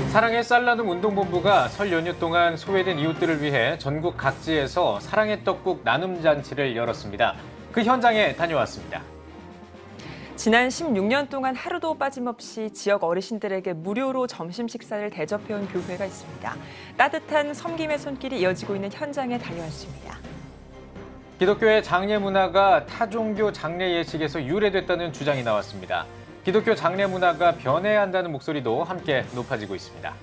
사랑의 쌀나눔 운동본부가 설 연휴 동안 소외된 이웃들을 위해 전국 각지에서 사랑의 떡국 나눔 잔치를 열었습니다. 그 현장에 다녀왔습니다. 지난 16년 동안 하루도 빠짐없이 지역 어르신들에게 무료로 점심 식사를 대접해온 교회가 있습니다. 따뜻한 섬김의 손길이 이어지고 있는 현장에 다녀왔습니다. 기독교의 장례 문화가 타종교 장례 예식에서 유래됐다는 주장이 나왔습니다. 기독교 장례 문화가 변해야 한다는 목소리도 함께 높아지고 있습니다.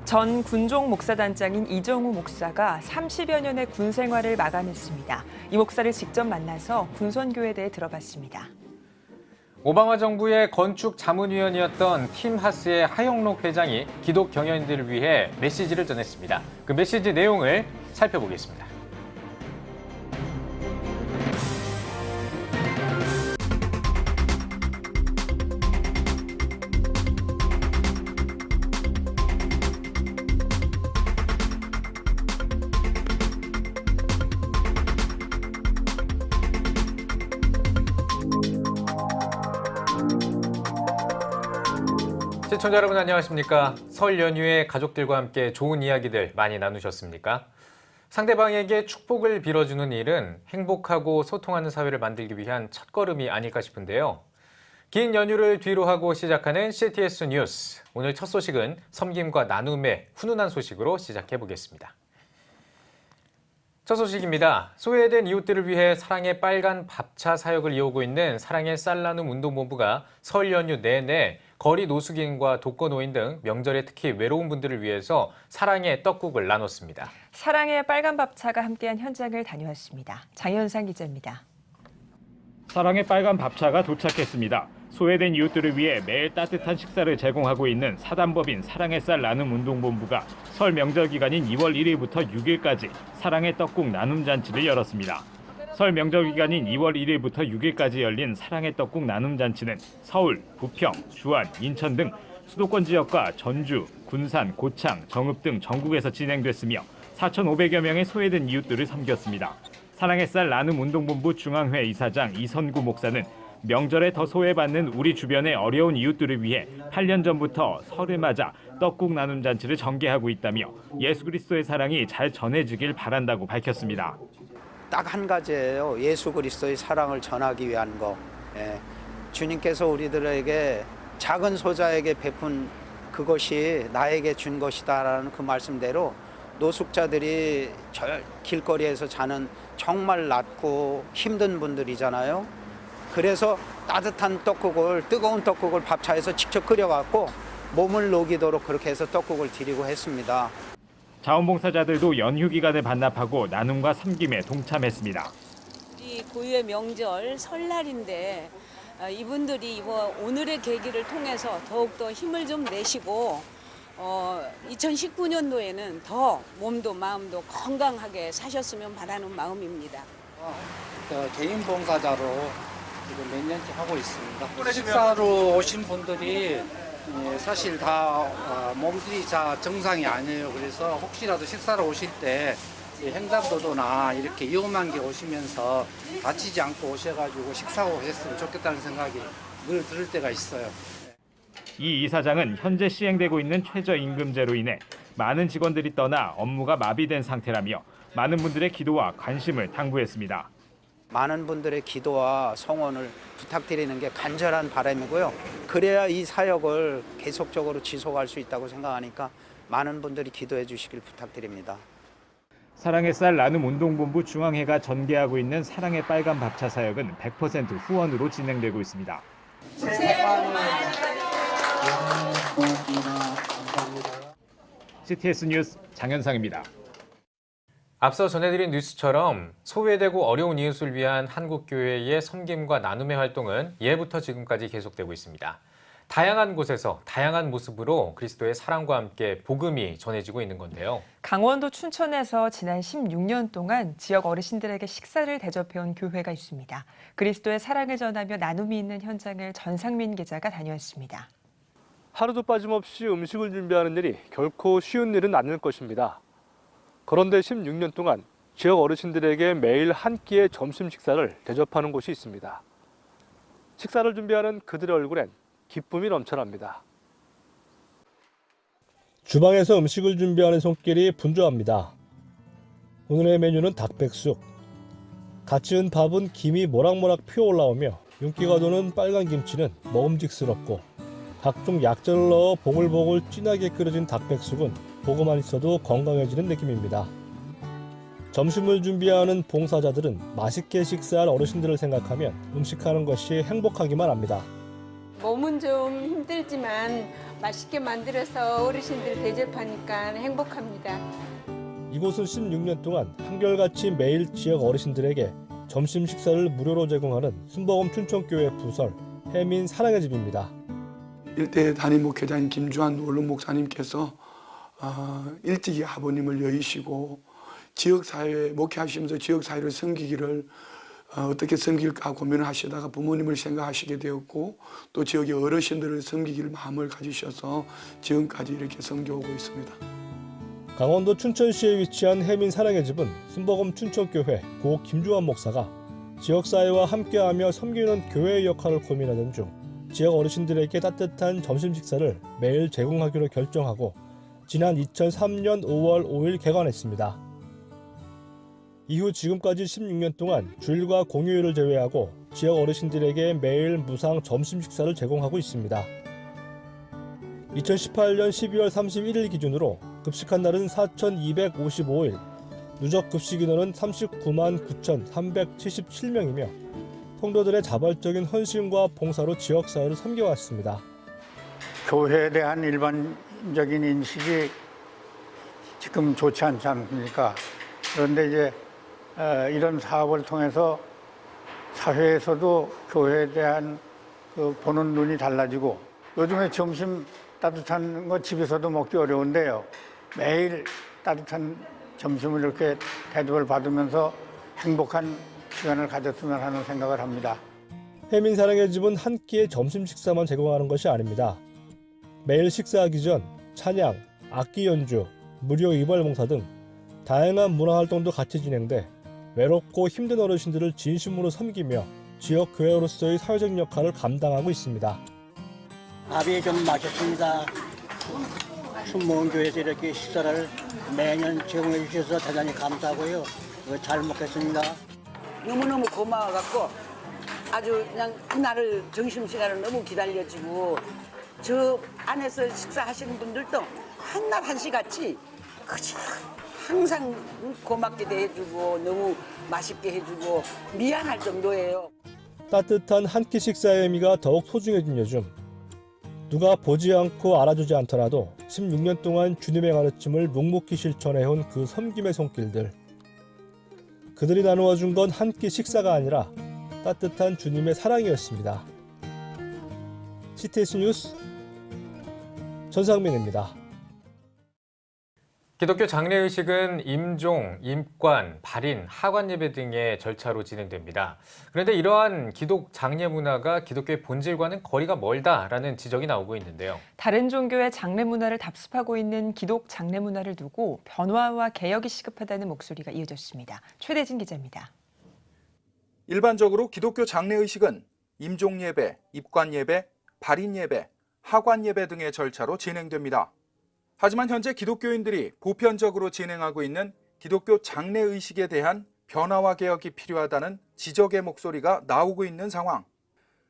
전 군종 목사단장인 이정우 목사가 30여 년의 군 생활을 마감했습니다. 이 목사를 직접 만나서 군선교에 대해 들어봤습니다. 오바마 정부의 건축 자문위원이었던 팀 하스의 하영록 회장이 기독 경영인들을 위해 메시지를 전했습니다. 그 메시지 내용을 살펴보겠습니다. 시청자 여러분 안녕하십니까? 설 연휴에 가족들과 함께 좋은 이야기들 많이 나누셨습니까? 상대방에게 축복을 빌어주는 일은 행복하고 소통하는 사회를 만들기 위한 첫걸음이 아닐까 싶은데요. 긴 연휴를 뒤로 하고 시작하는 CTS 뉴스. 오늘 첫 소식은 섬김과 나눔의 훈훈한 소식으로 시작해 보겠습니다. 첫 소식입니다. 소외된 이웃들을 위해 사랑의 빨간 밥차 사역을 이어오고 있는 사랑의 쌀나눔 운동본부가 설 연휴 내내 거리 노숙인과 독거노인 등 명절에 특히 외로운 분들을 위해서 사랑의 떡국을 나눴습니다. 사랑의 빨간 밥차가 함께한 현장을 다녀왔습니다. 장현상 기자입니다. 사랑의 빨간 밥차가 도착했습니다. 소외된 이웃들을 위해 매일 따뜻한 식사를 제공하고 있는 사단법인 사랑의 쌀 나눔 운동본부가 설 명절 기간인 2월 1일부터 6일까지 사랑의 떡국 나눔 잔치를 열었습니다. 설 명절 기간인 2월 1일부터 6일까지 열린 사랑의 떡국 나눔 잔치는 서울, 부평, 주안, 인천 등 수도권 지역과 전주, 군산, 고창, 정읍 등 전국에서 진행됐으며 4,500여 명의 소외된 이웃들을 섬겼습니다. 사랑의 쌀 나눔 운동본부 중앙회 이사장 이선구 목사는 명절에 더 소외받는 우리 주변의 어려운 이웃들을 위해 8년 전부터 설을 맞아 떡국 나눔 잔치를 전개하고 있다며 예수 그리스도의 사랑이 잘 전해지길 바란다고 밝혔습니다. 딱 한 가지예요. 예수 그리스도의 사랑을 전하기 위한 거. 주님께서 우리들에게 작은 소자에게 베푼 그것이 나에게 준 것이다라는 그 말씀대로 노숙자들이 길거리에서 자는 정말 낮고 힘든 분들이잖아요. 그래서 따뜻한 떡국을, 뜨거운 떡국을 밥차에서 직접 끓여갖고 몸을 녹이도록 그렇게 해서 떡국을 드리고 했습니다. 자원봉사자들도 연휴 기간을 반납하고 나눔과 섬김에 동참했습니다. 우리 고유의 명절 설날인데 이분들이 오늘의 계기를 통해서 더욱더 힘을 좀 내시고 2019년도에는 더 몸도 마음도 건강하게 사셨으면 바라는 마음입니다. 개인 봉사자로 지금 몇 년째 하고 있습니다. 식사로 오신 분들이 사실 다 몸들이 다 정상이 아니에요. 그래서 혹시라도 식사로 오실 때 횡단보도나 이렇게 위험한 게 오시면서 다치지 않고 오셔가지고 식사하고 오셨으면 좋겠다는 생각이 늘 들을 때가 있어요. 이 이사장은 현재 시행되고 있는 최저임금제로 인해 많은 직원들이 떠나 업무가 마비된 상태라며 많은 분들의 기도와 관심을 당부했습니다. 많은 분들의 기도와 성원을 부탁드리는 게 간절한 바람이고요. 그래야 이 사역을 계속적으로 지속할 수 있다고 생각하니까 많은 분들이 기도해 주시길 부탁드립니다. 사랑의 쌀 나눔 운동본부 중앙회가 전개하고 있는 사랑의 빨간 밥차 사역은 100% 후원으로 진행되고 있습니다. CTS 뉴스 장현상입니다. 앞서 전해드린 뉴스처럼 소외되고 어려운 이웃을 위한 한국교회의 섬김과 나눔의 활동은 예부터 지금까지 계속되고 있습니다. 다양한 곳에서 다양한 모습으로 그리스도의 사랑과 함께 복음이 전해지고 있는 건데요. 강원도 춘천에서 지난 16년 동안 지역 어르신들에게 식사를 대접해온 교회가 있습니다. 그리스도의 사랑을 전하며 나눔이 있는 현장을 전상민 기자가 다녀왔습니다. 하루도 빠짐없이 음식을 준비하는 일이 결코 쉬운 일은 아닐 것입니다. 그런데 16년 동안 지역 어르신들에게 매일 한 끼의 점심 식사를 대접하는 곳이 있습니다. 식사를 준비하는 그들의 얼굴엔 기쁨이 넘쳐납니다. 주방에서 음식을 준비하는 손길이 분주합니다. 오늘의 메뉴는 닭백숙. 갓 지은 밥은 김이 모락모락 피어 올라오며 윤기가 도는 빨간 김치는 먹음직스럽고 각종 약재를 넣어 보글보글 진하게 끓여진 닭백숙은 보고만 있어도 건강해지는 느낌입니다. 점심을 준비하는 봉사자들은 맛있게 식사할 어르신들을 생각하면 음식하는 것이 행복하기만 합니다. 몸은 좀 힘들지만 맛있게 만들어서 어르신들 대접하니까 행복합니다. 이곳은 16년 동안 한결같이 매일 지역 어르신들에게 점심 식사를 무료로 제공하는 순복음 춘천교회 부설 해민 사랑의 집입니다. 일대 담임 목회자인 김주한 원룸 목사님께서 일찍이 아버님을 여의시고 지역사회에 목회하시면서 지역사회를 섬기기를 어떻게 섬길까 고민을 하시다가 부모님을 생각하시게 되었고 또 지역의 어르신들을 섬기길 마음을 가지셔서 지금까지 이렇게 섬겨오고 있습니다. 강원도 춘천시에 위치한 해민 사랑의 집은 순복음 춘천교회 고 김주환 목사가 지역사회와 함께하며 섬기는 교회의 역할을 고민하던 중 지역 어르신들에게 따뜻한 점심 식사를 매일 제공하기로 결정하고 지난 2003년 5월 5일 개관했습니다. 이후 지금까지 16년 동안 주일과 공휴일을 제외하고 지역 어르신들에게 매일 무상 점심 식사를 제공하고 있습니다. 2018년 12월 31일 기준으로 급식한 날은 4,255일, 누적 급식 인원은 39만 9,377명이며 성도들의 자발적인 헌신과 봉사로 지역사회를 섬겨왔습니다. 교회에 대한 일반적인 인식이 지금 좋지 않지 않습니까? 그런데 이제 이런 사업을 통해서 사회에서도 교회에 대한 보는 눈이 달라지고 요즘에 점심 따뜻한 거 집에서도 먹기 어려운데요. 매일 따뜻한 점심을 이렇게 대접을 받으면서 행복한 시간을 가졌으면 하는 생각을 합니다. 해민 사랑의 집은 한 끼의 점심 식사만 제공하는 것이 아닙니다. 매일 식사하기 전 찬양, 악기 연주, 무료 이발 봉사 등 다양한 문화활동도 같이 진행돼 외롭고 힘든 어르신들을 진심으로 섬기며 지역 교회로서의 사회적 역할을 감당하고 있습니다. 밥이 좀 맛있습니다. 순복음교회에서 이렇게 식사를 매년 제공해 주셔서 대단히 감사하고요. 잘 먹겠습니다. 너무너무 고마워갖고 아주 그냥 그날을 점심시간을 너무 기다려지고 저 안에서 식사하시는 분들도 한날 한시같이 그저 항상 고맙게 대해주고 너무 맛있게 해주고 미안할 정도예요. 따뜻한 한 끼 식사의 의미가 더욱 소중해진 요즘 누가 보지 않고 알아주지 않더라도 16년 동안 주님의 가르침을 묵묵히 실천해온 그 섬김의 손길들 그들이 나누어 준 건 한 끼 식사가 아니라 따뜻한 주님의 사랑이었습니다. CTS 뉴스 전상민입니다. 기독교 장례의식은 임종, 임관, 발인, 하관 예배 등의 절차로 진행됩니다. 그런데 이러한 기독 장례 문화가 기독교의 본질과는 거리가 멀다라는 지적이 나오고 있는데요. 다른 종교의 장례 문화를 답습하고 있는 기독 장례 문화를 두고 변화와 개혁이 시급하다는 목소리가 이어졌습니다. 최대진 기자입니다. 일반적으로 기독교 장례의식은 임종 예배, 입관 예배, 발인 예배, 하관 예배 등의 절차로 진행됩니다. 하지만 현재 기독교인들이 보편적으로 진행하고 있는 기독교 장례의식에 대한 변화와 개혁이 필요하다는 지적의 목소리가 나오고 있는 상황.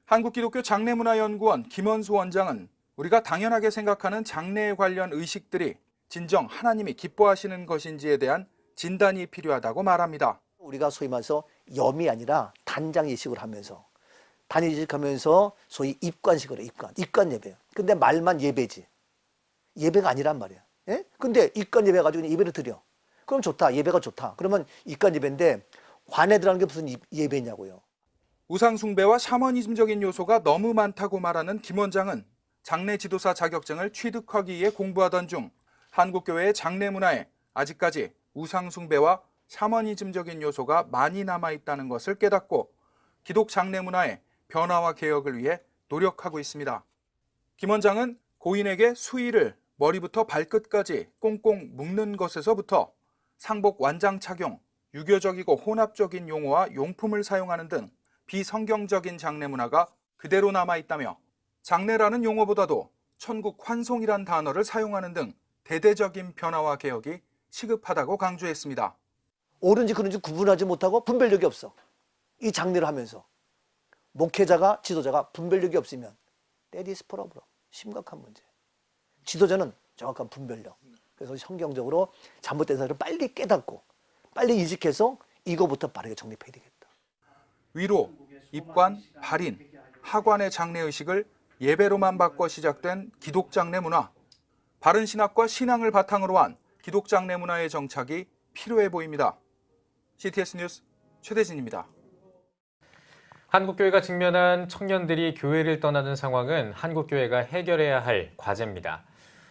한국기독교 장례문화연구원 김원수 원장은 우리가 당연하게 생각하는 장례에 관련 의식들이 진정 하나님이 기뻐하시는 것인지에 대한 진단이 필요하다고 말합니다. 우리가 소위 말해서 염이 아니라 단장의식을 하면서 단위식하면서 소위 입관식을 해요. 입관 예배예요. 근데 말만 예배지. 예배가 아니란 말이야. 예? 근데 입관 예배 가지고 예배를 드려. 그럼 좋다. 예배가 좋다. 그러면 입관 예배인데 관에 들어가는 게 무슨 예배냐고요. 우상 숭배와 샤머니즘적인 요소가 너무 많다고 말하는 김 원장은 장례 지도사 자격증을 취득하기 위해 공부하던 중 한국교회의 장례 문화에 아직까지 우상 숭배와 샤머니즘적인 요소가 많이 남아있다는 것을 깨닫고 기독 장례 문화의 변화와 개혁을 위해 노력하고 있습니다. 김 원장은 고인에게 수의를 머리부터 발끝까지 꽁꽁 묶는 것에서부터 상복 완장 착용, 유교적이고 혼합적인 용어와 용품을 사용하는 등 비성경적인 장례 문화가 그대로 남아있다며 장례라는 용어보다도 천국 환송이란 단어를 사용하는 등 대대적인 변화와 개혁이 시급하다고 강조했습니다. 옳은지 그른지 구분하지 못하고 분별력이 없어. 이 장례를 하면서 목회자가 지도자가 분별력이 없으면 that is problem. 심각한 문제. 지도자는 정확한 분별력. 그래서 성경적으로 잘못된 사실을 빨리 깨닫고 빨리 인식해서 이거부터 빠르게 정립해야 되겠다. 위로, 입관, 발인, 하관의 장례의식을 예배로만 바꿔 시작된 기독장례 문화. 바른 신학과 신앙을 바탕으로 한 기독장례 문화의 정착이 필요해 보입니다. CTS 뉴스 최대진입니다. 한국교회가 직면한 청년들이 교회를 떠나는 상황은 한국교회가 해결해야 할 과제입니다.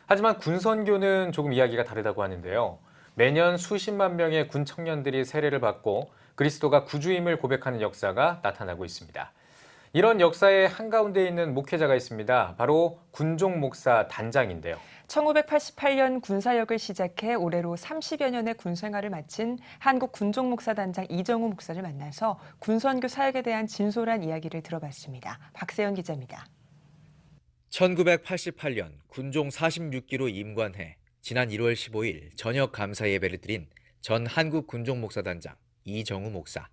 하지만 군선교는 조금 이야기가 다르다고 하는데요. 매년 수십만 명의 군 청년들이 세례를 받고 그리스도가 구주임을 고백하는 역사가 나타나고 있습니다. 이런 역사의 한가운데 있는 목회자가 있습니다. 바로 군종 목사 단장인데요. 1988년 군사역을 시작해 올해로 30여 년의 군 생활을 마친 한국 군종 목사 단장 이정우 목사를 만나서 군선교 사역에 대한 진솔한 이야기를 들어봤습니다. 박세영 기자입니다. 1988년 군종 46기로 임관해 지난 1월 15일 저녁 감사 예배를 드린 전 한국 군종 목사 단장 이정우 목사.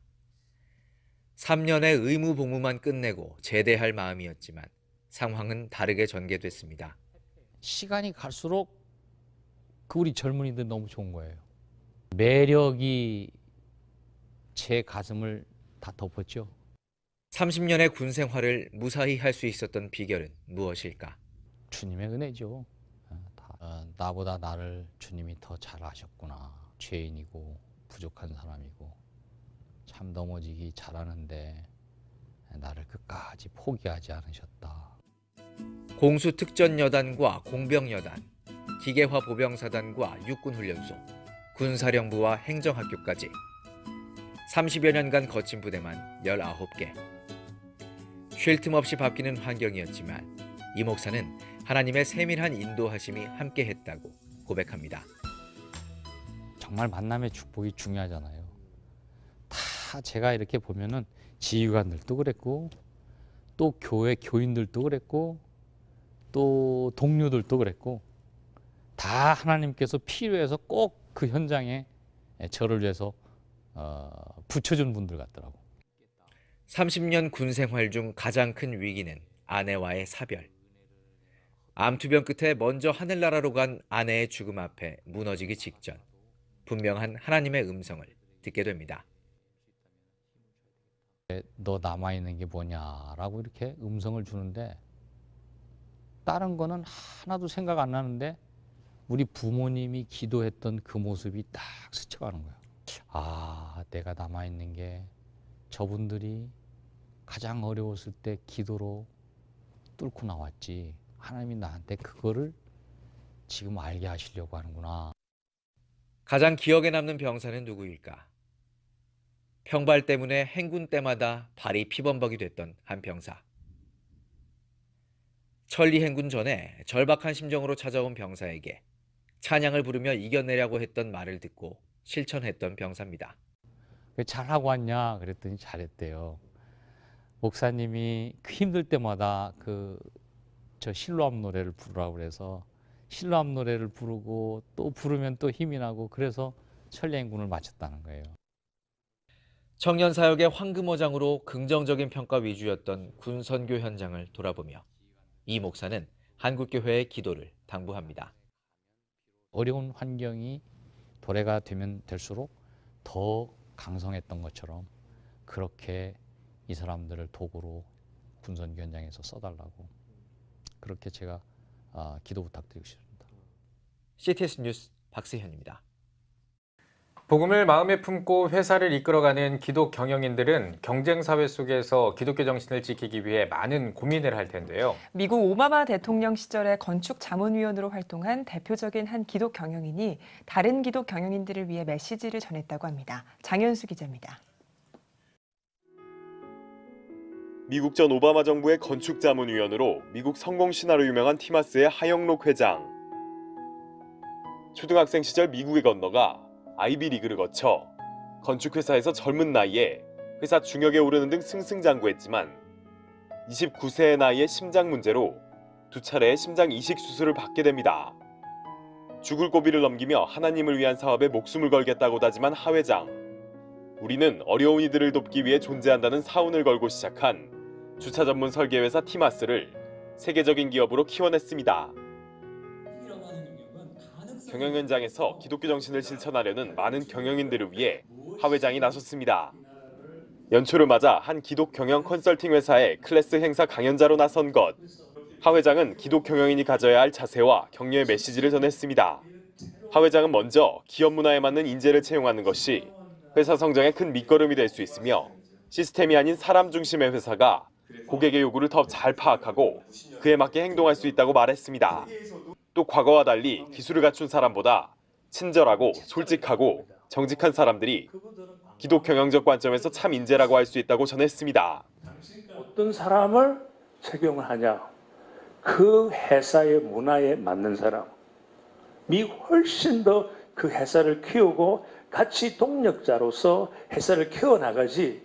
3년의 의무 복무만 끝내고 제대할 마음이었지만 상황은 다르게 전개됐습니다. 시간이 갈수록 그 우리 젊은이들 너무 좋은 거예요. 매력이 제 가슴을 다 덮었죠. 30년의 군 생활을 무사히 할 수 있었던 비결은 무엇일까? 주님의 은혜죠. 나보다 나를 주님이 더 잘 아셨구나. 죄인이고 부족한 사람이고 참 넘어지기 잘하는데 나를 끝까지 포기하지 않으셨다. 공수특전여단과 공병여단, 기계화 보병사단과 육군훈련소, 군사령부와 행정학교까지 30여 년간 거친 부대만 19개. 쉴 틈 없이 바뀌는 환경이었지만 이 목사는 하나님의 세밀한 인도하심이 함께했다고 고백합니다. 정말 만남의 축복이 중요하잖아요. 다 제가 이렇게 보면은 지휘관들도 그랬고 또 교회 교인들도 그랬고 또 동료들도 그랬고 다 하나님께서 필요해서 꼭 그 현장에 저를 위해서 붙여준 분들 같더라고. 30년 군 생활 중 가장 큰 위기는 아내와의 사별. 암투병 끝에 먼저 하늘나라로 간 아내의 죽음 앞에 무너지기 직전 분명한 하나님의 음성을 듣게 됩니다. 너 남아있는 게 뭐냐라고 이렇게 음성을 주는데 다른 거는 하나도 생각 안 나는데 우리 부모님이 기도했던 그 모습이 딱 스쳐가는 거예요. 아, 내가 남아있는 게 저분들이 가장 어려웠을 때 기도로 뚫고 나왔지. 하나님이 나한테 그거를 지금 알게 하시려고 하는구나. 가장 기억에 남는 병사는 누구일까? 평발 때문에 행군 때마다 발이 피범벅이 됐던 한 병사. 천리 행군 전에 절박한 심정으로 찾아온 병사에게 찬양을 부르며 이겨내려고 했던 말을 듣고 실천했던 병사입니다. 잘하고 왔냐 그랬더니 잘했대요. 목사님이 힘들 때마다 저 실로암 노래를 부르라고 그래서 실로암 노래를 부르고 또 부르면 또 힘이 나고 그래서 천리 행군을 마쳤다는 거예요. 청년 사역의 황금어장으로 긍정적인 평가 위주였던 군 선교 현장을 돌아보며 이 목사는 한국교회의 기도를 당부합니다. 어려운 환경이 도래가 되면 될수록 더 강성했던 것처럼 그렇게 이 사람들을 도구로 군선교 현장에서 써달라고 그렇게 제가 기도 부탁드리고 싶습니다. CTS 뉴스 박세현입니다. 복음을 마음에 품고 회사를 이끌어가는 기독 경영인들은 경쟁 사회 속에서 기독교 정신을 지키기 위해 많은 고민을 할 텐데요. 미국 오바마 대통령 시절에 건축 자문위원으로 활동한 대표적인 한 기독 경영인이 다른 기독 경영인들을 위해 메시지를 전했다고 합니다. 장현수 기자입니다. 미국 전 오바마 정부의 건축 자문위원으로 미국 성공 신화로 유명한 티마스의 하영록 회장. 초등학생 시절 미국에 건너가 아이비리그를 거쳐 건축회사에서 젊은 나이에 회사 중역에 오르는 등 승승장구했지만 29세의 나이에 심장 문제로 2차례의 심장 이식 수술을 받게 됩니다. 죽을 고비를 넘기며 하나님을 위한 사업에 목숨을 걸겠다고 다짐한 하 회장. 우리는 어려운 이들을 돕기 위해 존재한다는 사운을 걸고 시작한 주차 전문 설계회사 티마스를 세계적인 기업으로 키워냈습니다. 경영 현장에서 기독교 정신을 실천하려는 많은 경영인들을 위해 하 회장이 나섰습니다. 연초를 맞아 한 기독 경영 컨설팅 회사의 클래스 행사 강연자로 나선 것. 하 회장은 기독 경영인이 가져야 할 자세와 격려의 메시지를 전했습니다. 하 회장은 먼저 기업 문화에 맞는 인재를 채용하는 것이 회사 성장의 큰 밑거름이 될 수 있으며 시스템이 아닌 사람 중심의 회사가 고객의 요구를 더 잘 파악하고 그에 맞게 행동할 수 있다고 말했습니다. 또 과거와 달리 기술을 갖춘 사람보다 친절하고 솔직하고 정직한 사람들이 기독 경영적 관점에서 참 인재라고 할 수 있다고 전했습니다. 어떤 사람을 채용을 하냐? 그 회사의 문화에 맞는 사람이 훨씬 더 그 회사를 키우고 같이 동력자로서 회사를 키워나가지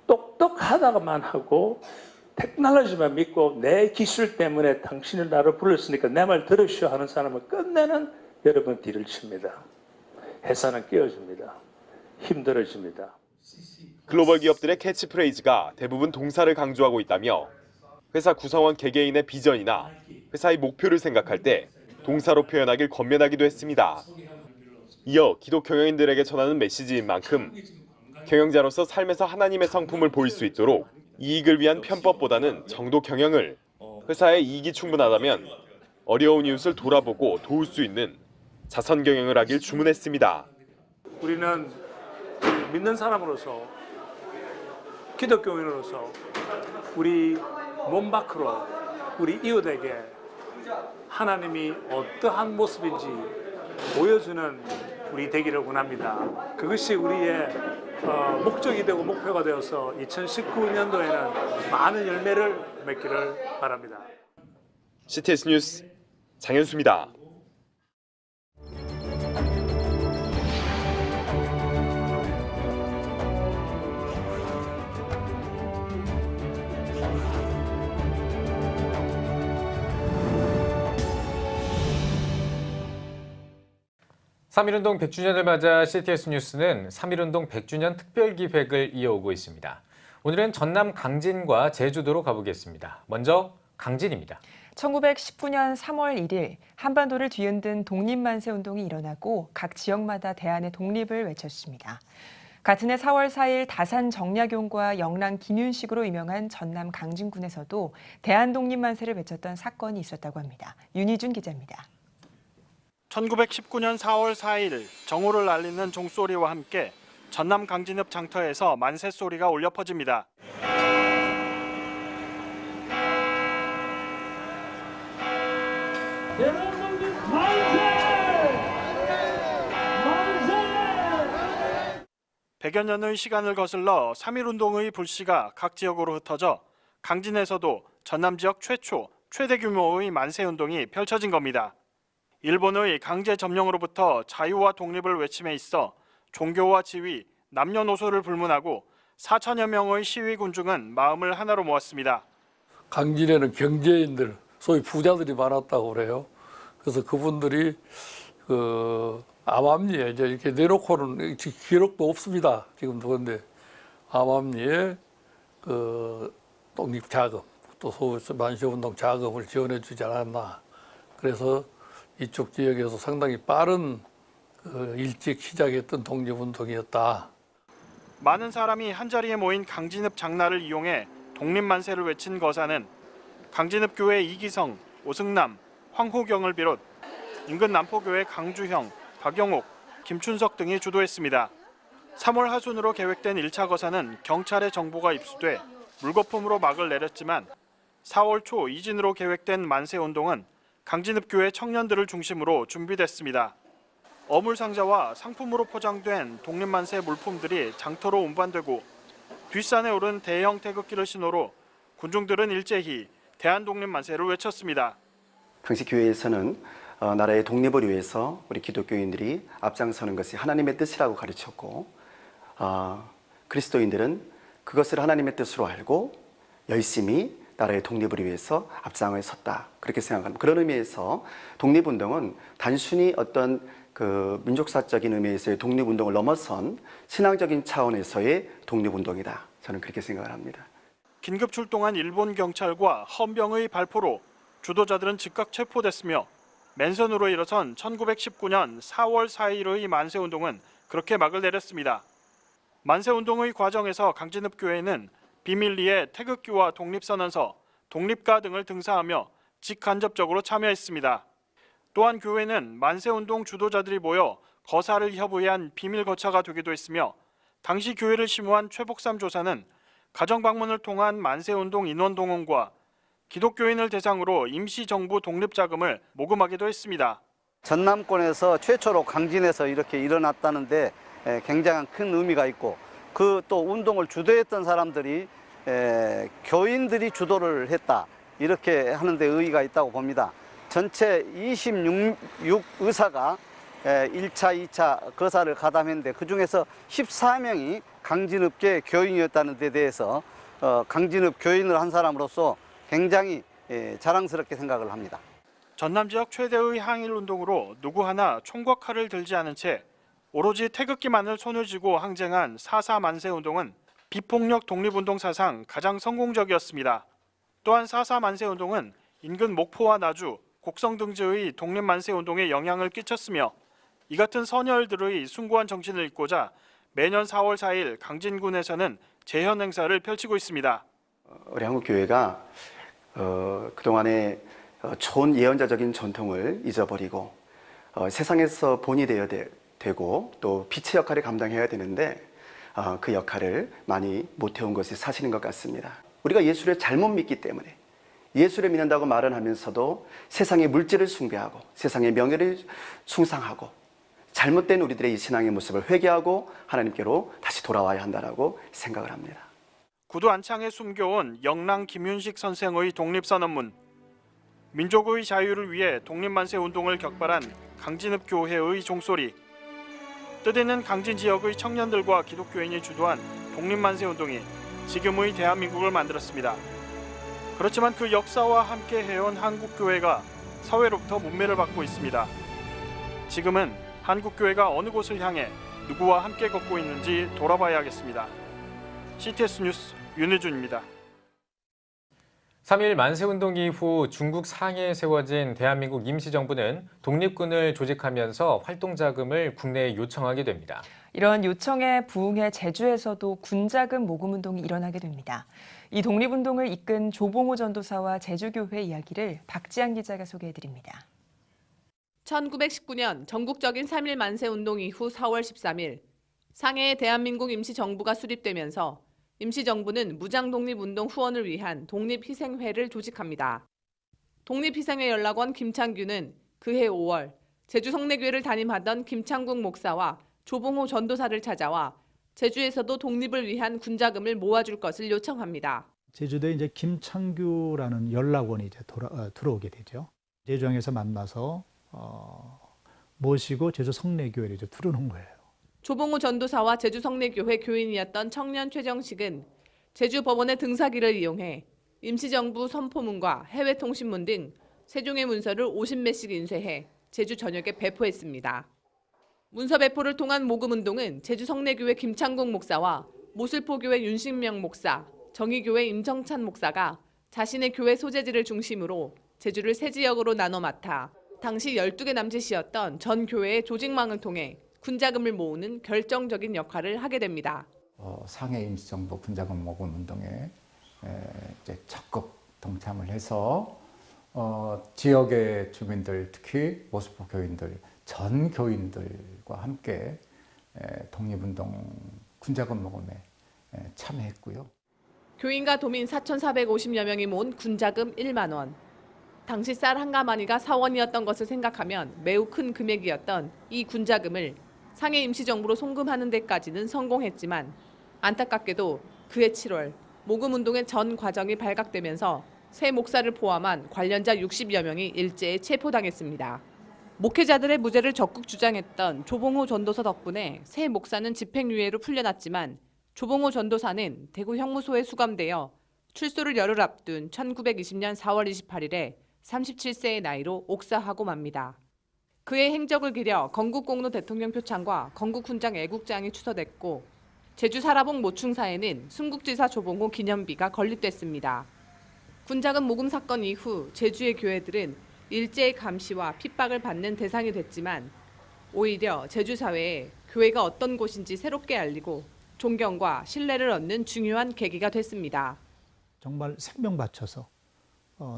똑똑하다가만 하고 테크놀로지만 믿고 내 기술 때문에 당신은 나를 불렀으니까 내 말 들으시오 하는 사람은 끝내는 여러분 뒤를 칩니다. 회사는 깨어집니다. 힘들어집니다. 글로벌 기업들의 캐치프레이즈가 대부분 동사를 강조하고 있다며 회사 구성원 개개인의 비전이나 회사의 목표를 생각할 때 동사로 표현하길 권면하기도 했습니다. 이어 기독 경영인들에게 전하는 메시지인 만큼 경영자로서 삶에서 하나님의 성품을 보일 수 있도록 이익을 위한 편법보다는 정도 경영을, 회사의 이익이 충분하다면 어려운 이웃을 돌아보고 도울 수 있는 자선 경영을 하길 주문했습니다. 우리는 믿는 사람으로서 기독교인으로서 우리 몸 밖으로 우리 이웃에게 하나님이 어떠한 모습인지 보여주는 우리 되기를 원합니다. 그것이 우리의 목적이 되고 목표가 되어서 2019년도에는 많은 열매를 맺기를 바랍니다. CTS 뉴스 장현수입니다. (3.1운동) 100주년을 맞아 CTS 뉴스는 (3.1운동) 100주년 특별기획을 이어오고 있습니다. 오늘은 전남 강진과 제주도로 가보겠습니다. 먼저 강진입니다. 1919년 3월 1일 한반도를 뒤흔든 독립만세운동이 일어나고 각 지역마다 대한의 독립을 외쳤습니다. 같은 해 4월 4일 다산 정약용과 영랑 김윤식으로 유명한 전남 강진군에서도 대한독립만세를 외쳤던 사건이 있었다고 합니다. 윤희준 기자입니다. 1919년 4월 4일 정오를 알리는 종소리와 함께 전남 강진읍 장터에서 만세 소리가 울려 퍼집니다. 대한민국 만세! 만세! 100여 년의 시간을 거슬러 3.1운동의 불씨가 각 지역으로 흩어져 강진에서도 전남 지역 최대 규모의 만세운동이 펼쳐진 겁니다. 일본의 강제 점령으로부터 자유와 독립을 외침에 있어 종교와 지위, 남녀노소를 불문하고 4천여 명의 시위 군중은 마음을 하나로 모았습니다. 강진에는 경제인들, 소위 부자들이 많았다고 그래요. 그래서 그분들이 암암리에 이제 이렇게 내놓고는 기록도 없습니다. 지금도. 근데 암암리에 독립 자금, 또 소위 만세운동 자금을 지원해 주지 않았나. 그래서 이쪽 지역에서 상당히 빠른 일찍 시작했던 독립운동이었다. 많은 사람이 한자리에 모인 강진읍 장날을 이용해 독립만세를 외친 거사는 강진읍 교회 이기성, 오승남, 황호경을 비롯 인근 남포교회 강주형, 박영옥, 김춘석 등이 주도했습니다. 3월 하순으로 계획된 1차 거사는 경찰의 정보가 입수돼 물거품으로 막을 내렸지만 4월 초 이진으로 계획된 만세운동은 강진읍 교회 청년들을 중심으로 준비됐습니다. 어물상자와 상품으로 포장된 독립만세 물품들이 장터로 운반되고 뒷산에 오른 대형 태극기를 신호로 군중들은 일제히 대한독립만세를 외쳤습니다. 당시 교회에서는 나라의 독립을 위해서 우리 기독교인들이 앞장서는 것이 하나님의 뜻이라고 가르쳤고 그리스도인들은 그것을 하나님의 뜻으로 알고 열심히 나라의 독립을 위해서 앞장을 섰다. 그렇게 생각합니다. 그런 의미에서 독립운동은 단순히 어떤 그 민족사적인 의미에서의 독립운동을 넘어선 신앙적인 차원에서의 독립운동이다. 저는 그렇게 생각을 합니다. 긴급 출동한 일본 경찰과 헌병의 발포로 주도자들은 즉각 체포됐으며 맨손으로 일어선 1919년 4월 4일의 만세운동은 그렇게 막을 내렸습니다. 만세운동의 과정에서 강진읍교회는 비밀리에 태극기와 독립선언서, 독립가 등을 등사하며 직간접적으로 참여했습니다. 또한 교회는 만세운동 주도자들이 모여 거사를 협의한 비밀 거처가 되기도 했으며 당시 교회를 심우한 최복삼 조사는 가정 방문을 통한 만세운동 인원 동원과 기독교인을 대상으로 임시정부 독립자금을 모금하기도 했습니다. 전남권에서 최초로 강진에서 이렇게 일어났다는데 굉장한 큰 의미가 있고 그 또 운동을 주도했던 사람들이 교인들이 주도를 했다. 이렇게 하는 데 의의가 있다고 봅니다. 전체 26 의사가 1차, 2차 거사를 가담했는데 그중에서 14명이 강진읍계 교인이었다는 데 대해서 강진읍 교인을 한 사람으로서 굉장히 자랑스럽게 생각을 합니다. 전남 지역 최대의 항일운동으로 누구 하나 총과 칼을 들지 않은 채 오로지 태극기만을 손을 쥐고 항쟁한 4.4 만세운동은 비폭력 독립운동 사상 가장 성공적이었습니다. 또한 4.4 만세운동은 인근 목포와 나주, 곡성 등지의 독립만세운동에 영향을 끼쳤으며 이 같은 선열들의 숭고한 정신을 잇고자 매년 4월 4일 강진군에서는 재현 행사를 펼치고 있습니다. 우리 한국교회가 그동안의 좋은 예언자적인 전통을 잊어버리고 세상에서 본이 되어야 되고 또 빛의 역할을 감당해야 되는데 그 역할을 많이 못해온 것이 사실인 것 같습니다. 우리가 예수를 잘못 믿기 때문에 예수를 믿는다고 말은 하면서도 세상의 물질을 숭배하고 세상의 명예를 숭상하고 잘못된 우리들의 이 신앙의 모습을 회개하고 하나님께로 다시 돌아와야 한다고 생각을 합니다. 구두 안창에 숨겨온 영랑 김윤식 선생의 독립선언문, 민족의 자유를 위해 독립만세운동을 격발한 강진읍 교회의 종소리, 뜻있는 강진 지역의 청년들과 기독교인이 주도한 독립만세운동이 지금의 대한민국을 만들었습니다. 그렇지만 그 역사와 함께 해온 한국교회가 사회로부터 문매를 받고 있습니다. 지금은 한국교회가 어느 곳을 향해 누구와 함께 걷고 있는지 돌아봐야겠습니다. CTS 뉴스 윤혜준입니다. 3.1 만세운동 이후 중국 상해에 세워진 대한민국 임시정부는 독립군을 조직하면서 활동자금을 국내에 요청하게 됩니다. 이런 요청에 부응해 제주에서도 군자금 모금운동이 일어나게 됩니다. 이 독립운동을 이끈 조봉호 전도사와 제주교회 이야기를 박지한 기자가 소개해드립니다. 1919년 전국적인 3.1 만세운동 이후 4월 13일 상해에 대한민국 임시정부가 수립되면서 임시정부는 무장독립운동 후원을 위한 독립희생회를 조직합니다. 독립희생회 연락원 김창규는 그해 5월 제주 성내교회를 담임하던 김창국 목사와 조봉호 전도사를 찾아와 제주에서도 독립을 위한 군자금을 모아줄 것을 요청합니다. 제주도에 이제 김창규라는 연락원이 이제 들어오게 되죠. 제주항에서 만나서 모시고 제주 성내교회를 이제 들어오는 거예요. 조봉호 전도사와 제주 성내교회 교인이었던 청년 최정식은 제주 법원의 등사기를 이용해 임시정부 선포문과 해외통신문 등 세종의 문서를 50매씩 인쇄해 제주 전역에 배포했습니다. 문서 배포를 통한 모금운동은 제주 성내교회 김창국 목사와 모슬포교회 윤식명 목사, 정의교회 임정찬 목사가 자신의 교회 소재지를 중심으로 제주를 세 지역으로 나눠 맡아 당시 12개 남짓이었던 전 교회의 조직망을 통해 군자금을 모으는 결정적인 역할을 하게 됩니다. 상해 임시정부 군자금 모금 운동에 이제 적극 동참을 해서 지역의 주민들, 특히 모슬포 교인들, 전 교인들과 함께 독립운동 군자금 모금에 참여했고요. 교인과 도민 4,450여 명이 모은 군자금 1만 원. 당시 쌀 한 가마니가 4원이었던 것을 생각하면 매우 큰 금액이었던 이 군자금을 상해 임시정부로 송금하는 데까지는 성공했지만 안타깝게도 그해 7월 모금운동의 전 과정이 발각되면서 새 목사를 포함한 관련자 60여 명이 일제에 체포당했습니다. 목회자들의 무죄를 적극 주장했던 조봉호 전도사 덕분에 새 목사는 집행유예로 풀려났지만 조봉호 전도사는 대구 형무소에 수감되어 출소를 열흘 앞둔 1920년 4월 28일에 37세의 나이로 옥사하고 맙니다. 그의 행적을 기려 건국공로 대통령 표창과 건국훈장 애국장이 추서됐고 제주 사라봉 모충사에는 순국지사 조봉호 기념비가 건립됐습니다. 군자금 모금 사건 이후 제주의 교회들은 일제의 감시와 핍박을 받는 대상이 됐지만 오히려 제주 사회에 교회가 어떤 곳인지 새롭게 알리고 존경과 신뢰를 얻는 중요한 계기가 됐습니다. 정말 생명 바쳐서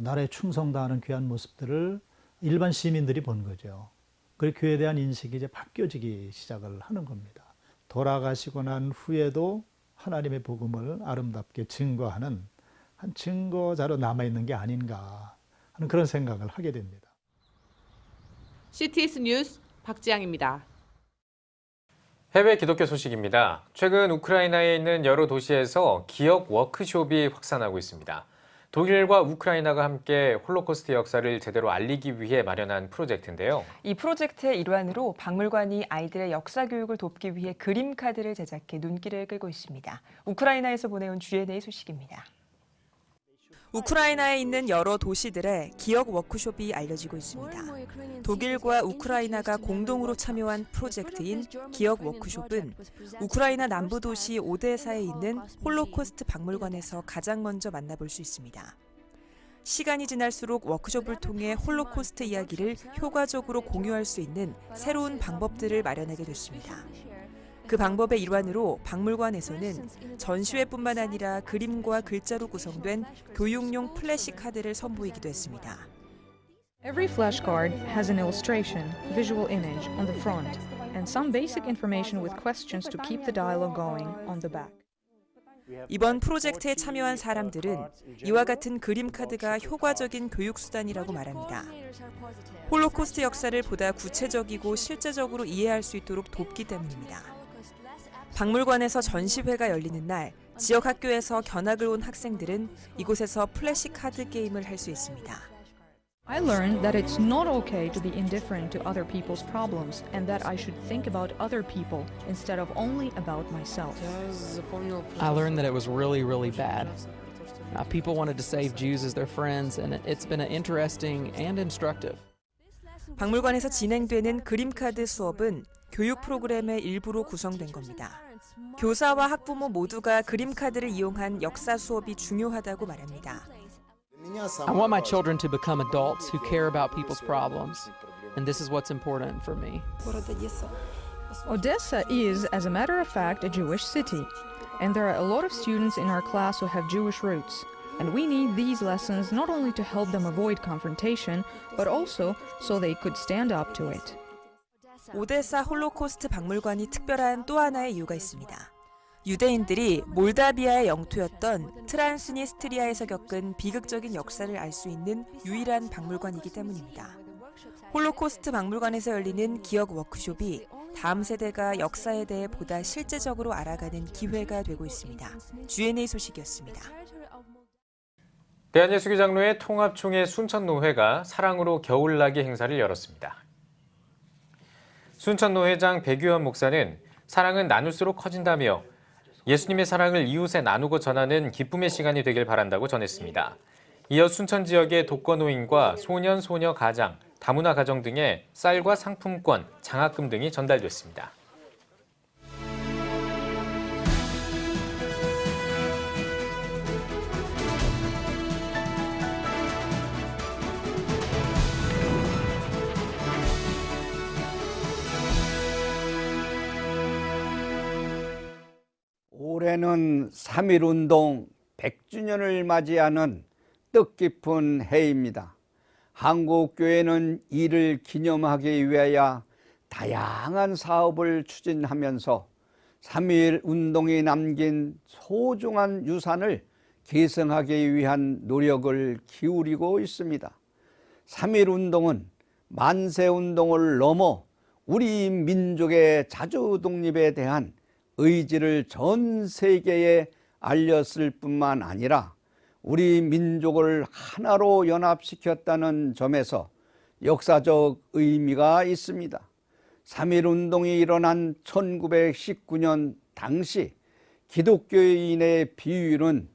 나라에 충성다하는 귀한 모습들을 일반 시민들이 본 거죠. 그리고 교회에 대한 인식이 이제 바뀌어지기 시작을 하는 겁니다. 돌아가시고 난 후에도 하나님의 복음을 아름답게 증거하는 한 증거자로 남아있는 게 아닌가 하는 그런 생각을 하게 됩니다. CTS 뉴스 박지향입니다. 해외 기독교 소식입니다. 최근 우크라이나에 있는 여러 도시에서 기억 워크숍이 확산하고 있습니다. 독일과 우크라이나가 함께 홀로코스트 역사를 제대로 알리기 위해 마련한 프로젝트인데요. 이 프로젝트의 일환으로 박물관이 아이들의 역사 교육을 돕기 위해 그림 카드를 제작해 눈길을 끌고 있습니다. 우크라이나에서 보내온 G&A 소식입니다. 우크라이나에 있는 여러 도시들의 기억 워크숍이 알려지고 있습니다. 독일과 우크라이나가 공동으로 참여한 프로젝트인 기억 워크숍은 우크라이나 남부 도시 오데사에 있는 홀로코스트 박물관에서 가장 먼저 만나볼 수 있습니다. 시간이 지날수록 워크숍을 통해 홀로코스트 이야기를 효과적으로 공유할 수 있는 새로운 방법들을 마련하게 됐습니다. 그 방법의 일환으로 박물관에서는 전시회뿐만 아니라 그림과 글자로 구성된 교육용 플래시 카드를 선보이기도 했습니다. Every flashcard has an illustration, visual image on the front, and some basic information with questions to keep the dialogue going on the back. 이번 프로젝트에 참여한 사람들은 이와 같은 그림 카드가 효과적인 교육 수단이라고 말합니다. 홀로코스트 역사를 보다 구체적이고 실제적으로 이해할 수 있도록 돕기 때문입니다. 박물관에서 전시회가 열리는 날 지역 학교에서 견학을 온 학생들은 이곳에서 플래시 카드 게임을 할 수 있습니다. I learned that it's not okay to be indifferent to other people's problems and that I should think about other people instead of only about myself. I learned that it was really, really bad. People wanted to save Jews as their friends, and it's been interesting and instructive. 박물관에서 진행되는 그림 카드 수업은 교육 프로그램의 일부로 구성된 겁니다. 교사와 학부모 모두가 그림 카드를 이용한 역사 수업이 중요하다고 말합니다. I want my children to become adults who care about people's problems, and this is what's important for me. Odessa is, as a matter of fact, a Jewish city, and there are a lot of students in our class who have Jewish roots. And we need these lessons not only to help them avoid confrontation, but also so they could stand up to it. 오데사 홀로코스트 박물관이 특별한 또 하나의 이유가 있습니다. 유대인들이 몰다비아의 영토였던 트란스니스트리아에서 겪은 비극적인 역사를 알 수 있는 유일한 박물관이기 때문입니다. 홀로코스트 박물관에서 열리는 기억 워크숍이 다음 세대가 역사에 대해 보다 실제적으로 알아가는 기회가 되고 있습니다. G&A 소식이었습니다. 대한예수교장로회 통합총회 순천노회가 사랑으로 겨울나기 행사를 열었습니다. 순천노회장 백유원 목사는 사랑은 나눌수록 커진다며 예수님의 사랑을 이웃에 나누고 전하는 기쁨의 시간이 되길 바란다고 전했습니다. 이어 순천 지역의 독거노인과 소년, 소녀 가장, 다문화 가정 등의 쌀과 상품권, 장학금 등이 전달됐습니다. 올해는 3.1운동 100주년을 맞이하는 뜻깊은 해입니다. 한국교회는 이를 기념하기 위하여 다양한 사업을 추진하면서 3.1운동이 남긴 소중한 유산을 계승하기 위한 노력을 기울이고 있습니다. 3.1운동은 만세운동을 넘어 우리 민족의 자주독립에 대한 의지를 전 세계에 알렸을 뿐만 아니라 우리 민족을 하나로 연합시켰다는 점에서 역사적 의미가 있습니다. 3.1운동이 일어난 1919년 당시 기독교인의 비율은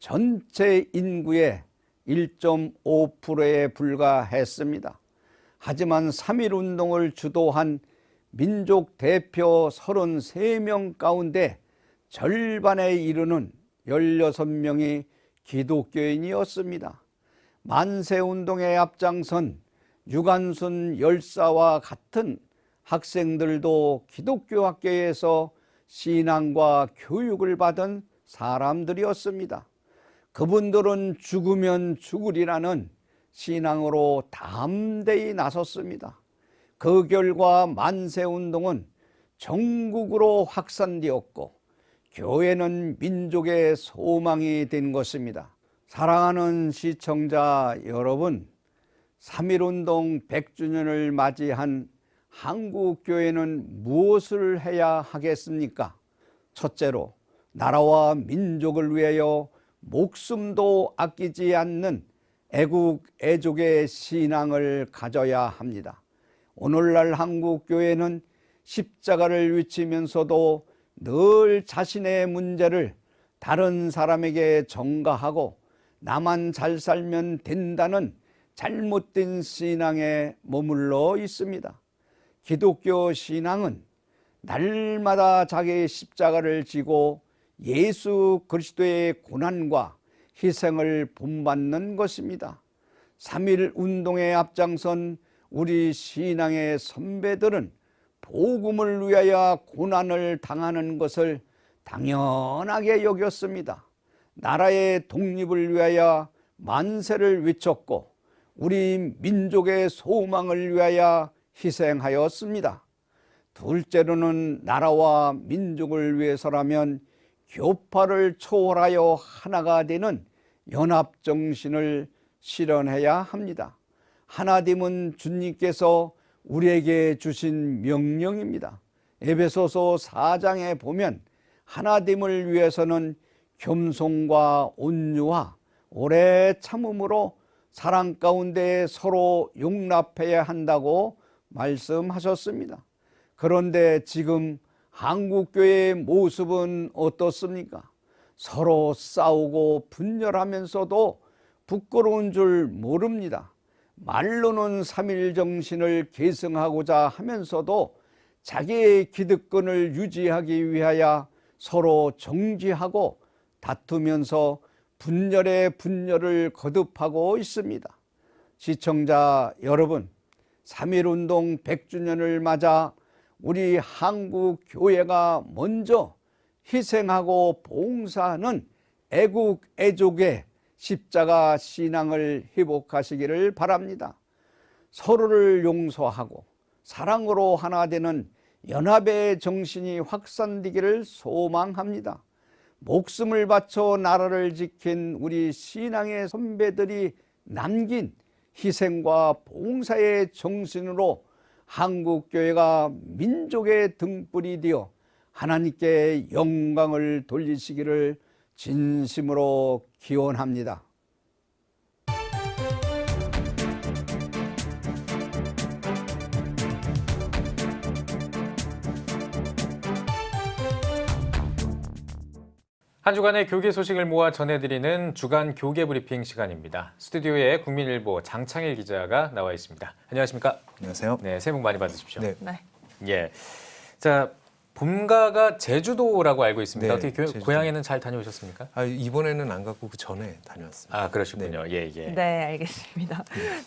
전체 인구의 1.5%에 불과했습니다. 하지만 3.1운동을 주도한 민족 대표 33명 가운데 절반에 이르는 16명이 기독교인이었습니다. 만세운동에 앞장선 유관순 열사와 같은 학생들도 기독교 학교에서 신앙과 교육을 받은 사람들이었습니다. 그분들은 죽으면 죽으리라는 신앙으로 담대히 나섰습니다. 그 결과 만세운동은 전국으로 확산되었고 교회는 민족의 소망이 된 것입니다. 사랑하는 시청자 여러분, 3.1운동 100주년을 맞이한 한국교회는 무엇을 해야 하겠습니까? 첫째로 나라와 민족을 위하여 목숨도 아끼지 않는 애국 애족의 신앙을 가져야 합니다. 오늘날 한국교회는 십자가를 외치면서도 늘 자신의 문제를 다른 사람에게 전가하고 나만 잘 살면 된다는 잘못된 신앙에 머물러 있습니다. 기독교 신앙은 날마다 자기의 십자가를 지고 예수 그리스도의 고난과 희생을 본받는 것입니다. 3.1운동에 앞장선 우리 신앙의 선배들은 복음을 위하여 고난을 당하는 것을 당연하게 여겼습니다. 나라의 독립을 위하여 만세를 외쳤고 우리 민족의 소망을 위하여 희생하였습니다. 둘째로는 나라와 민족을 위해서라면 교파를 초월하여 하나가 되는 연합정신을 실현해야 합니다. 하나됨은 주님께서 우리에게 주신 명령입니다. 에베소서 4장에 보면 하나됨을 위해서는 겸손과 온유와 오래 참음으로 사랑 가운데 서로 용납해야 한다고 말씀하셨습니다. 그런데 지금 한국교회의 모습은 어떻습니까? 서로 싸우고 분열하면서도 부끄러운 줄 모릅니다. 말로는 3.1 정신을 계승하고자 하면서도 자기의 기득권을 유지하기 위하여 서로 정죄하고 다투면서 분열에 분열을 거듭하고 있습니다. 시청자 여러분, 3.1운동 100주년을 맞아 우리 한국 교회가 먼저 희생하고 봉사하는 애국 애족의 십자가 신앙을 회복하시기를 바랍니다. 서로를 용서하고 사랑으로 하나 되는 연합의 정신이 확산되기를 소망합니다. 목숨을 바쳐 나라를 지킨 우리 신앙의 선배들이 남긴 희생과 봉사의 정신으로 한국교회가 민족의 등불이 되어 하나님께 영광을 돌리시기를 진심으로 기원합니다. 한 주간의 교계 소식을 모아 전해드리는 주간 교계 브리핑 시간입니다. 스튜디오에 국민일보 장창일 기자가 나와 있습니다. 안녕하십니까? 안녕하세요. 네, 새해 복 많이 받으십시오. 네. 예. 자, 본가가 제주도라고 알고 있습니다. 네, 어떻게 제주도. 고향에는 잘 다녀오셨습니까? 이번에는 안 갔고 그 전에 다녀왔습니다. 아, 그러시군요. 예, 예. 네, 알겠습니다.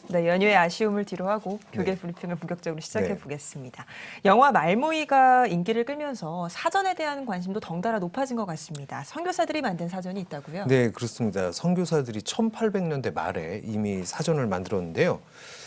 네, 연휴의 아쉬움을 뒤로하고 교계 브리핑을 본격적으로 시작해 보겠습니다. 영화 말모이가 인기를 끌면서 사전에 대한 관심도 덩달아 높아진 것 같습니다. 선교사들이 만든 사전이 있다고요? 네, 그렇습니다. 선교사들이 1800년대 말에 이미 사전을 만들었는데요.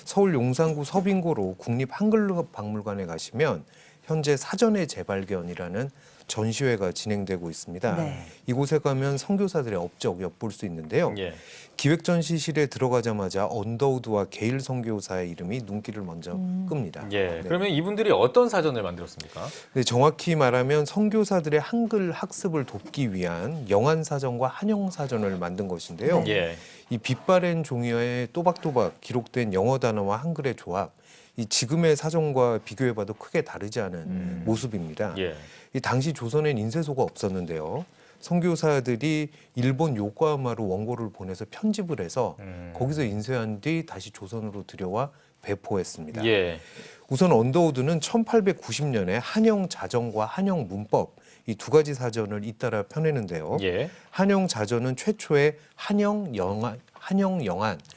서울 용산구 서빙고로 국립한글박물관에 가시면 현재 사전의 재발견이라는 전시회가 진행되고 있습니다. 네. 이곳에 가면 선교사들의 업적 엿볼 수 있는데요. 예. 기획전시실에 들어가자마자 언더우드와 게일 선교사의 이름이 눈길을 먼저 끕니다. 예. 네. 그러면 이분들이 어떤 사전을 만들었습니까? 네, 정확히 말하면 선교사들의 한글 학습을 돕기 위한 영안사전과 한영사전을 만든 것인데요. 예. 이 빛바랜 종이에 또박또박 기록된 영어 단어와 한글의 조합, 이 지금의 사전과 비교해봐도 크게 다르지 않은 모습입니다. 예. 이 당시 조선엔 인쇄소가 없었는데요. 선교사들이 일본 요코하마로 원고를 보내서 편집을 해서 거기서 인쇄한 뒤 다시 조선으로 들여와 배포했습니다. 예. 우선 언더우드는 1890년에 한영 자전과 한영 문법 이 두 가지 사전을 잇따라 펴내는데요. 예. 한영 자전은 최초의 한영 영한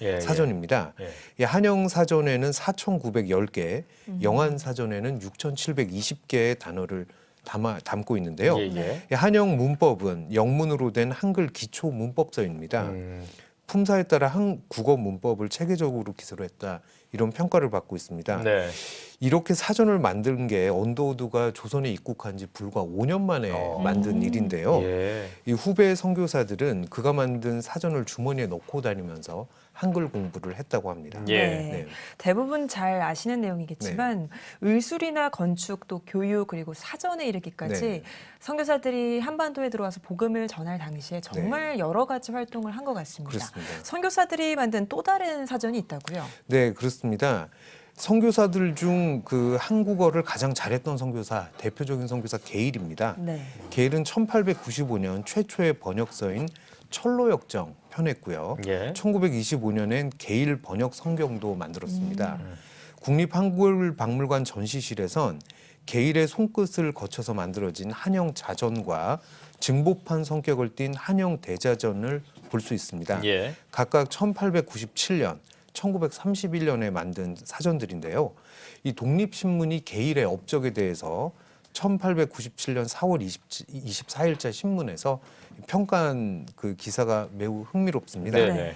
예, 사전입니다. 예. 이 한영 사전에는 4,910개, 영한 사전에는 6,720개의 단어를 담고 있는데요. 예, 예. 이 한영 문법은 영문으로 된 한글 기초 문법서입니다. 품사에 따라 국어 문법을 체계적으로 기술했다 이런 평가를 받고 있습니다. 네. 이렇게 사전을 만든 게 언더우드가 조선에 입국한 지 불과 5년 만에 만든 일인데요. 예. 이 후배 선교사들은 그가 만든 사전을 주머니에 넣고 다니면서 한글 공부를 했다고 합니다. 예. 네. 대부분 잘 아시는 내용이겠지만 의술이나 건축 또 교육 그리고 사전에 이르기까지 네. 선교사들이 한반도에 들어와서 복음을 전할 당시에 정말 여러 가지 활동을 한 것 같습니다. 그렇습니다. 선교사들이 만든 또 다른 사전이 있다고요? 네, 그렇습니다. 선교사들 중 그 한국어를 가장 잘했던 선교사, 대표적인 선교사 게일입니다. 네. 게일은 1895년 최초의 번역서인 철로역정 펴냈고요. 예. 1925년엔 게일 번역 성경도 만들었습니다. 국립한글박물관 전시실에선 게일의 손끝을 거쳐서 만들어진 한영 자전과 증보판 성격을 띤 한영 대자전을 볼 수 있습니다. 예. 각각 1897년, 1931년에 만든 사전들인데요. 이 독립신문이 게일의 업적에 대해서 1897년 4월 24일자 신문에서 평가한 그 기사가 매우 흥미롭습니다. 네.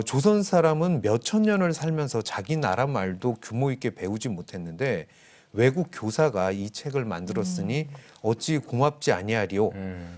조선 사람은 몇천 년을 살면서 자기 나라 말도 규모 있게 배우지 못했는데 외국 교사가 이 책을 만들었으니 어찌 고맙지 아니하리요.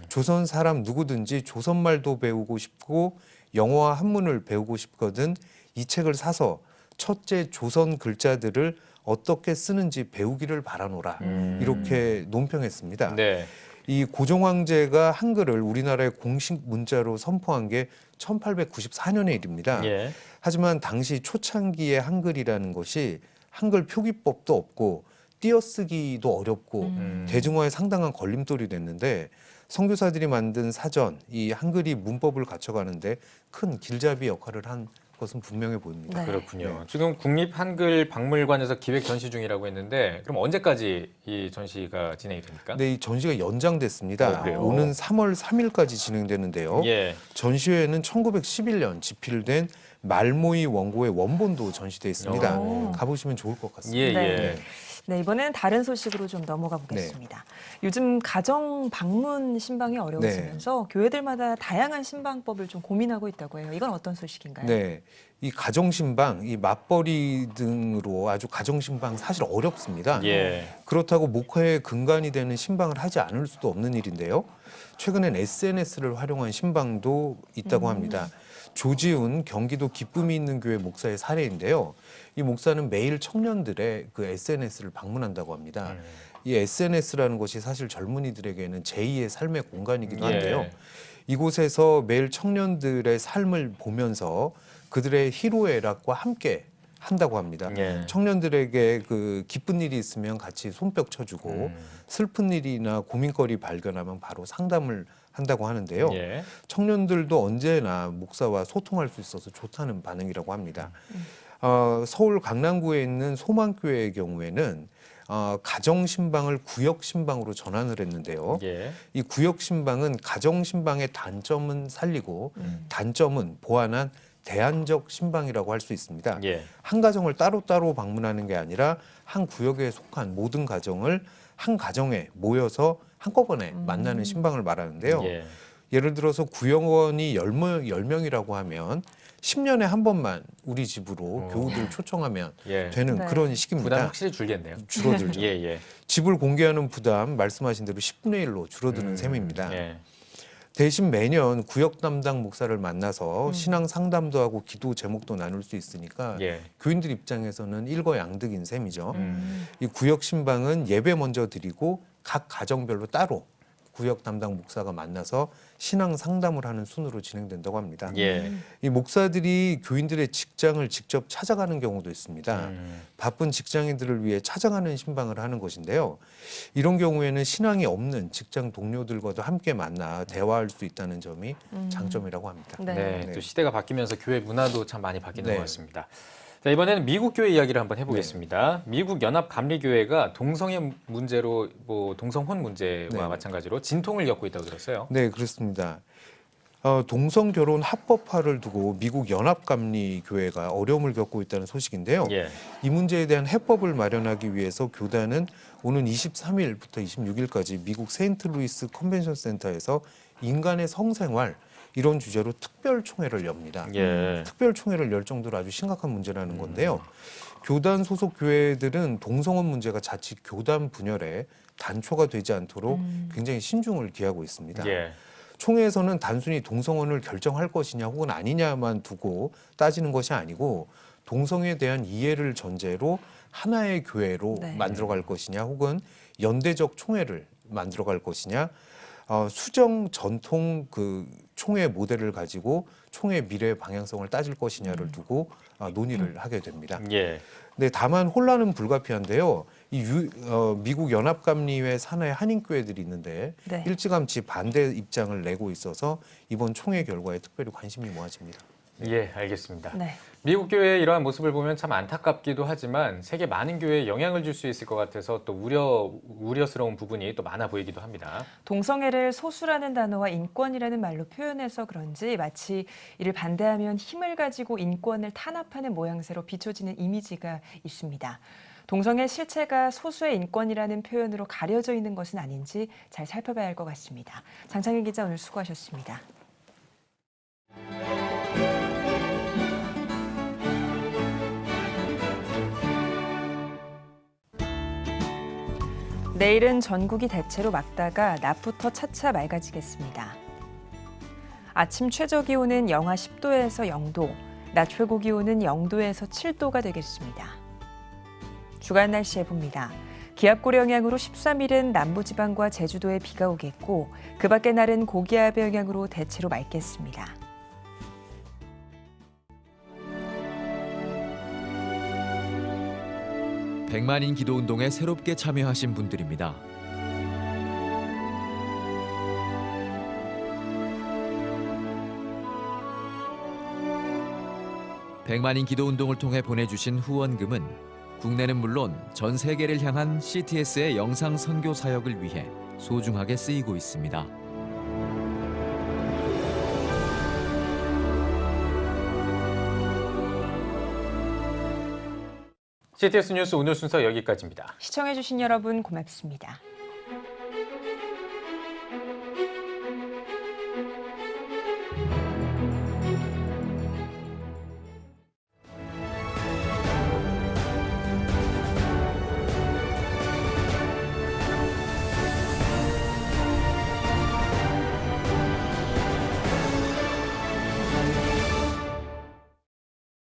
조선 사람 누구든지 조선말도 배우고 싶고 영어와 한문을 배우고 싶거든 이 책을 사서 첫째 조선 글자들을 어떻게 쓰는지 배우기를 바라노라. 이렇게 논평했습니다. 네. 이 고종 황제가 한글을 우리나라의 공식 문자로 선포한 게 1894년의 일입니다. 예. 하지만 당시 초창기의 한글이라는 것이 한글 표기법도 없고 띄어쓰기도 어렵고 대중화에 상당한 걸림돌이 됐는데 선교사들이 만든 사전, 이 한글이 문법을 갖춰가는데 큰 길잡이 역할을 한 것은 분명해 보입니다. 그렇군요. 지금 국립한글박물관에서 기획 전시 중이라고 했는데 그럼 언제까지 이 전시가 진행이 됩니까? 네, 이 전시가 연장됐습니다. 그래요? 오는 3월 3일까지 진행되는데요. 예. 전시회에는 1911년 집필된 말모이 원고의 원본도 전시되어 있습니다. 가보시면 좋을 것 같습니다. 네, 이번엔 다른 소식으로 좀 넘어가 보겠습니다. 요즘 가정 방문 신방이 어려워지면서 교회들마다 다양한 신방법을 좀 고민하고 있다고 해요. 이건 어떤 소식인가요? 네, 이 가정 신방, 이 맞벌이 등으로 아주 가정 신방 사실 어렵습니다. 예. 그렇다고 목회의 근간이 되는 신방을 하지 않을 수도 없는 일인데요. 최근엔 SNS를 활용한 신방도 있다고 합니다. 조지훈 경기도 기쁨이 있는 교회 목사의 사례인데요. 이 목사는 매일 청년들의 그 SNS를 방문한다고 합니다. 이 SNS라는 것이 사실 젊은이들에게는 제2의 삶의 공간이기도 한데요. 이곳에서 매일 청년들의 삶을 보면서 그들의 희로애락과 함께 한다고 합니다. 청년들에게 그 기쁜 일이 있으면 같이 손뼉 쳐주고 슬픈 일이나 고민거리 발견하면 바로 상담을 한다고 하는데요. 청년들도 언제나 목사와 소통할 수 있어서 좋다는 반응이라고 합니다. 서울 강남구에 있는 소망교회의 경우에는 가정신방을 구역신방으로 전환을 했는데요. 이 구역신방은 가정신방의 단점은 살리고 단점은 보완한 대안적 신방이라고 할 수 있습니다. 한 가정을 따로따로 방문하는 게 아니라 한 구역에 속한 모든 가정을 한 가정에 모여서 한꺼번에 만나는 신방을 말하는데요. 예를 들어서 구역원이 10명이라고 하면 10년에 한 번만 우리 집으로 교우들 초청하면 되는 그런 식입니다. 부담 확실히 줄겠네요. 줄어들죠. 집을 공개하는 부담 말씀하신 대로 10분의 1로 줄어드는 셈입니다. 대신 매년 구역 담당 목사를 만나서 신앙 상담도 하고 기도 제목도 나눌 수 있으니까 교인들 입장에서는 일거양득인 셈이죠. 이 구역 신방은 예배 먼저 드리고 각 가정별로 따로 구역 담당 목사가 만나서 신앙 상담을 하는 순으로 진행된다고 합니다. 예. 이 목사들이 교인들의 직장을 직접 찾아가는 경우도 있습니다. 바쁜 직장인들을 위해 찾아가는 신방을 하는 것인데요. 이런 경우에는 신앙이 없는 직장 동료들과도 함께 만나 대화할 수 있다는 점이 장점이라고 합니다. 네, 또 시대가 바뀌면서 교회 문화도 참 많이 바뀌는 네. 것 같습니다. 자, 이번에는 미국 교회 이야기를 한번 해보겠습니다. 미국 연합감리교회가 동성애 문제로 동성혼 문제와 마찬가지로 진통을 겪고 있다고 들었어요. 네, 그렇습니다. 동성 결혼 합법화를 두고 미국 연합감리교회가 어려움을 겪고 있다는 소식인데요. 예. 이 문제에 대한 해법을 마련하기 위해서 교단은 오는 23일부터 26일까지 미국 세인트루이스 컨벤션 센터에서 인간의 성생활 이런 주제로 특별총회를 엽니다. 예. 특별총회를 열 정도로 아주 심각한 문제라는 건데요. 교단 소속 교회들은 동성혼 문제가 자칫 교단 분열에 단초가 되지 않도록 굉장히 신중을 기하고 있습니다. 예. 총회에서는 단순히 동성혼을 결정할 것이냐 혹은 아니냐만 두고 따지는 것이 아니고 동성애에 대한 이해를 전제로 하나의 교회로 만들어갈 것이냐 혹은 연대적 총회를 만들어갈 것이냐 수정 전통 그 총회 모델을 가지고 총회 미래 방향성을 따질 것이냐를 두고 논의를 하게 됩니다. 예. 네, 다만 혼란은 불가피한데요. 미국 연합감리회 산하의 한인교회들이 있는데 일찌감치 반대 입장을 내고 있어서 이번 총회 결과에 특별히 관심이 모아집니다. 예, 알겠습니다. 미국 교회의 이러한 모습을 보면 참 안타깝기도 하지만 세계 많은 교회에 영향을 줄 수 있을 것 같아서 또 우려스러운 부분이 또 많아 보이기도 합니다. 동성애를 소수라는 단어와 인권이라는 말로 표현해서 그런지 마치 이를 반대하면 힘을 가지고 인권을 탄압하는 모양새로 비춰지는 이미지가 있습니다. 동성애 실체가 소수의 인권이라는 표현으로 가려져 있는 것은 아닌지 잘 살펴봐야 할 것 같습니다. 장창희 기자 오늘 수고하셨습니다. 내일은 전국이 대체로 맑다가 낮부터 차차 맑아지겠습니다. 아침 최저기온은 영하 10도에서 0도, 낮 최고기온은 0도에서 7도가 되겠습니다. 주간 날씨 해봅니다. 기압골의 영향으로 13일은 남부지방과 제주도에 비가 오겠고 그 밖의 날은 고기압의 영향으로 대체로 맑겠습니다. 백만인 기도운동에 새롭게 참여하신 분들입니다. 백만인 기도운동을 통해 보내주신 후원금은 국내는 물론 전 세계를 향한 CTS의 영상 선교 사역을 위해 소중하게 쓰이고 있습니다. CTS 뉴스 오늘 순서 여기까지입니다. 시청해주신 여러분 고맙습니다.